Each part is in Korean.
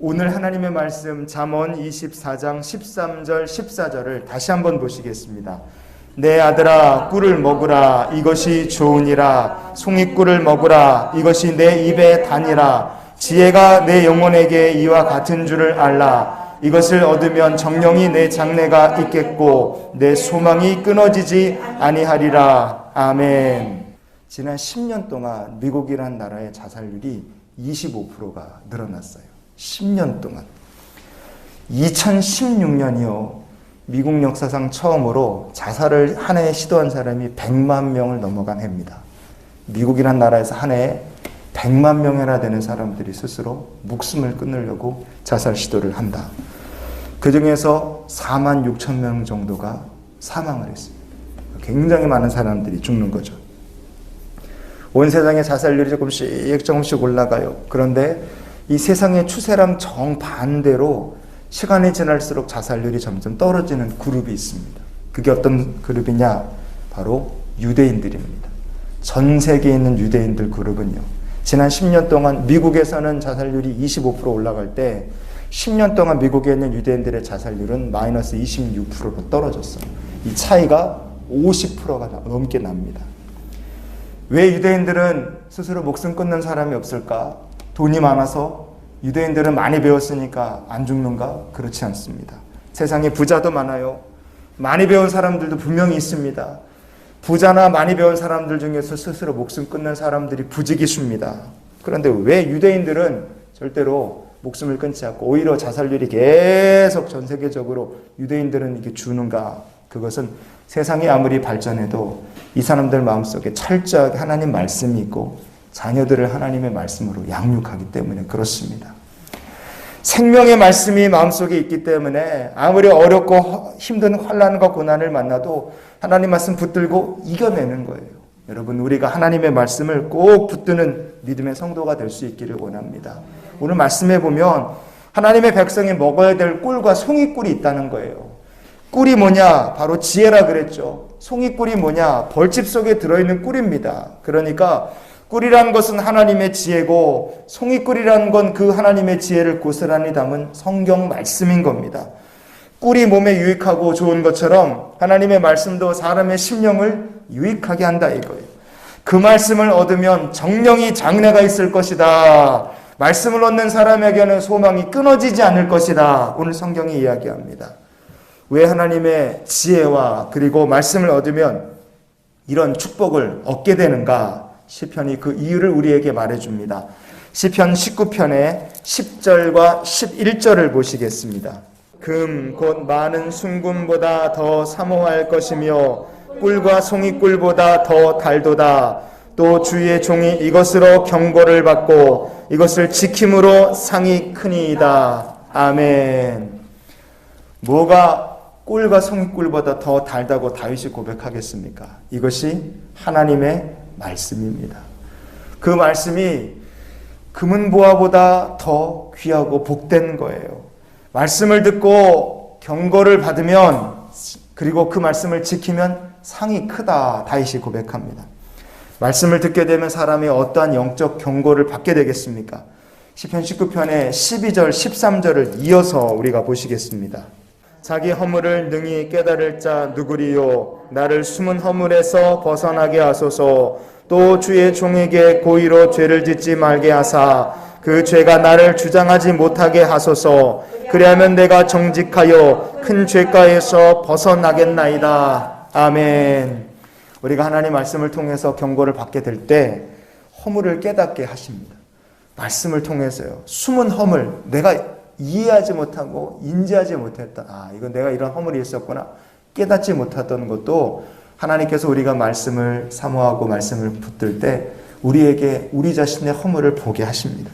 오늘 하나님의 말씀 잠언 24장 13절 14절을 다시 한번 보시겠습니다. 내 아들아 꿀을 먹으라 이것이 좋으니라. 송이꿀을 먹으라 이것이 내 입에 다니라. 지혜가 내 영혼에게 이와 같은 줄을 알라. 이것을 얻으면 정령이 내 장래가 있겠고 내 소망이 끊어지지 아니하리라. 아멘. 지난 10년 동안 미국이란 나라의 자살률이 25%가 늘어났어요. 10년 동안. 2016년이요. 미국 역사상 처음으로 자살을 한 해에 시도한 사람이 100만 명을 넘어간 해입니다. 미국이란 나라에서 한 해에 100만 명이나 되는 사람들이 스스로 목숨을 끊으려고 자살 시도를 한다. 그 중에서 4만 6천 명 정도가 사망을 했습니다. 굉장히 많은 사람들이 죽는 거죠. 온 세상의 자살률이 조금씩 올라가요. 그런데 이 세상의 추세랑 정반대로 시간이 지날수록 자살률이 점점 떨어지는 그룹이 있습니다. 그게 어떤 그룹이냐? 바로 유대인들입니다. 전 세계에 있는 유대인들 그룹은요. 지난 10년 동안 미국에서는 자살률이 25% 올라갈 때 10년 동안 미국에 있는 유대인들의 자살률은 마이너스 26%로 떨어졌어요. 이 차이가 50%가 넘게 납니다. 왜 유대인들은 스스로 목숨 끊는 사람이 없을까? 돈이 많아서? 유대인들은 많이 배웠으니까 안 죽는가? 그렇지 않습니다. 세상에 부자도 많아요. 많이 배운 사람들도 분명히 있습니다. 부자나 많이 배운 사람들 중에서 스스로 목숨 끊는 사람들이 부지기수입니다. 그런데 왜 유대인들은 절대로 목숨을 끊지 않고 오히려 자살률이 계속 전 세계적으로 유대인들은 이게 주는가? 그것은 세상이 아무리 발전해도 이 사람들 마음속에 철저하게 하나님 말씀이 있고 자녀들을 하나님의 말씀으로 양육하기 때문에 그렇습니다. 생명의 말씀이 마음속에 있기 때문에 아무리 어렵고 힘든 환난과 고난을 만나도 하나님 말씀 붙들고 이겨내는 거예요. 여러분, 우리가 하나님의 말씀을 꼭 붙드는 믿음의 성도가 될 수 있기를 원합니다. 오늘 말씀해 보면 하나님의 백성이 먹어야 될 꿀과 송이꿀이 있다는 거예요. 꿀이 뭐냐? 바로 지혜라 그랬죠. 송이꿀이 뭐냐? 벌집 속에 들어있는 꿀입니다. 그러니까 꿀이란 것은 하나님의 지혜고 송이꿀이란 건 그 하나님의 지혜를 고스란히 담은 성경 말씀인 겁니다. 꿀이 몸에 유익하고 좋은 것처럼 하나님의 말씀도 사람의 심령을 유익하게 한다 이거예요. 그 말씀을 얻으면 정령이 장래가 있을 것이다. 말씀을 얻는 사람에게는 소망이 끊어지지 않을 것이다. 오늘 성경이 이야기합니다. 왜 하나님의 지혜와 그리고 말씀을 얻으면 이런 축복을 얻게 되는가? 시편이 그 이유를 우리에게 말해줍니다. 시편 19편의 10절과 11절을 보시겠습니다. 금 곧 많은 순금보다 더 사모할 것이며 꿀과 송이꿀보다 더 달도다. 또 주의 종이 이것으로 경고를 받고 이것을 지킴으로 상이 크니이다. 아멘. 뭐가 꿀과 송이꿀보다 더 달다고 다윗이 고백하겠습니까? 이것이 하나님의 말씀입니다. 그 말씀이 금은보화보다 더 귀하고 복된 거예요. 말씀을 듣고 경고를 받으면 그리고 그 말씀을 지키면 상이 크다. 다윗이 고백합니다. 말씀을 듣게 되면 사람이 어떠한 영적 경고를 받게 되겠습니까? 시편 19편의 12절 13절을 이어서 우리가 보시겠습니다. 자기 허물을 능히 깨달을 자 누구리요? 나를 숨은 허물에서 벗어나게 하소서. 또 주의 종에게 고의로 죄를 짓지 말게 하사 그 죄가 나를 주장하지 못하게 하소서. 그리하면 내가 정직하여 큰 죄가에서 벗어나겠나이다. 아멘. 우리가 하나님 말씀을 통해서 경고를 받게 될 때 허물을 깨닫게 하십니다. 말씀을 통해서요. 숨은 허물, 내가 이해하지 못하고 인지하지 못했던 이건 내가 이런 허물이 있었구나 깨닫지 못했던 것도 하나님께서 우리가 말씀을 사모하고 말씀을 붙들 때 우리에게 우리 자신의 허물을 보게 하십니다.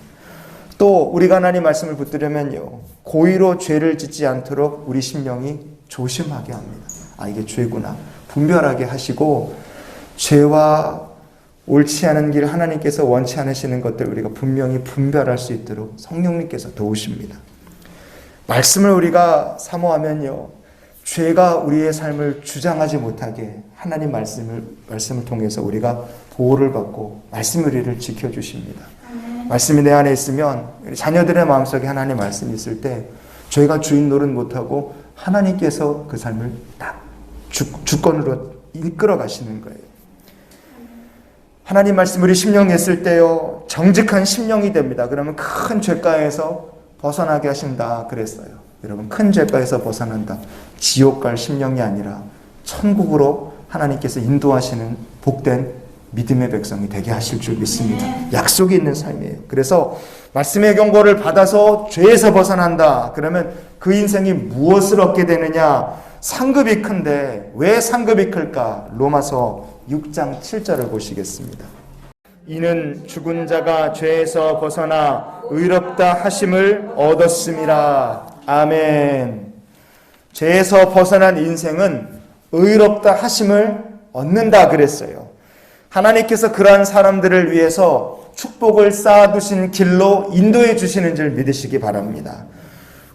또 우리가 하나님 말씀을 붙들려면요 고의로 죄를 짓지 않도록 우리 심령이 조심하게 합니다. 이게 죄구나 분별하게 하시고 죄와 옳지 않은 길 하나님께서 원치 않으시는 것들 우리가 분명히 분별할 수 있도록 성령님께서 도우십니다. 말씀을 우리가 사모하면요 죄가 우리의 삶을 주장하지 못하게 하나님 말씀을 통해서 우리가 보호를 받고 말씀의 우리를 지켜주십니다. 말씀이 내 안에 있으면 우리 자녀들의 마음속에 하나님의 말씀이 있을 때 저희가 주인 노릇 못하고 하나님께서 그 삶을 딱 주권으로 이끌어 가시는 거예요. 하나님 말씀 우리 심령 냈을 때요, 정직한 심령이 됩니다. 그러면 큰 죄가에서 벗어나게 하신다 그랬어요. 여러분, 큰 죄가에서 벗어난다. 지옥 갈 심령이 아니라 천국으로 하나님께서 인도하시는 복된 믿음의 백성이 되게 하실 줄 믿습니다. 약속이 있는 삶이에요. 그래서 말씀의 경고를 받아서 죄에서 벗어난다. 그러면 그 인생이 무엇을 얻게 되느냐? 상급이 큰데 왜 상급이 클까? 로마서 6장 7절을 보시겠습니다. 이는 죽은 자가 죄에서 벗어나 의롭다 하심을 얻었음이라. 아멘. 죄에서 벗어난 인생은 의롭다 하심을 얻는다 그랬어요. 하나님께서 그러한 사람들을 위해서 축복을 쌓아두신 길로 인도해 주시는 줄 믿으시기 바랍니다.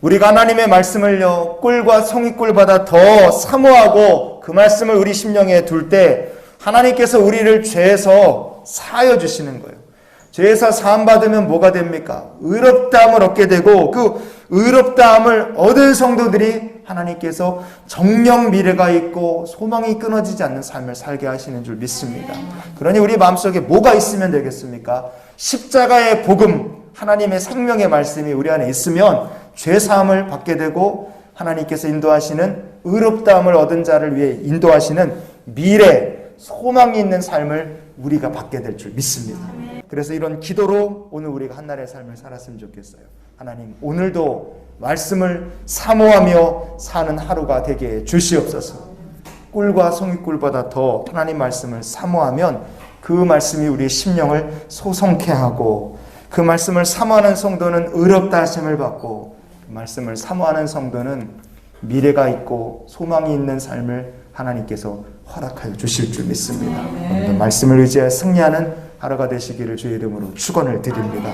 우리가 하나님의 말씀을요, 꿀과 송이꿀보다 더 사모하고 그 말씀을 우리 심령에 둘 때 하나님께서 우리를 죄에서 사하여 주시는 거예요. 죄에서 사함받으면 뭐가 됩니까? 의롭다함을 얻게 되고 그 의롭다함을 얻은 성도들이 하나님께서 정령 미래가 있고 소망이 끊어지지 않는 삶을 살게 하시는 줄 믿습니다. 그러니 우리 마음속에 뭐가 있으면 되겠습니까? 십자가의 복음, 하나님의 생명의 말씀이 우리 안에 있으면 죄사함을 받게 되고 하나님께서 인도하시는 의롭다함을 얻은 자를 위해 인도하시는 미래, 소망이 있는 삶을 우리가 받게 될 줄 믿습니다. 그래서 이런 기도로 오늘 우리가 한날의 삶을 살았으면 좋겠어요. 하나님, 오늘도 말씀을 사모하며 사는 하루가 되게 주시옵소서. 꿀과 송이꿀보다 더 하나님 말씀을 사모하면 그 말씀이 우리의 심령을 소성케 하고 그 말씀을 사모하는 성도는 의롭다 하심을 받고 그 말씀을 사모하는 성도는 미래가 있고 소망이 있는 삶을 하나님께서 허락하여 주실 줄 믿습니다. 오늘도 말씀을 의지하여 승리하는 하루가 되시기를 주의 이름으로 축원을 드립니다.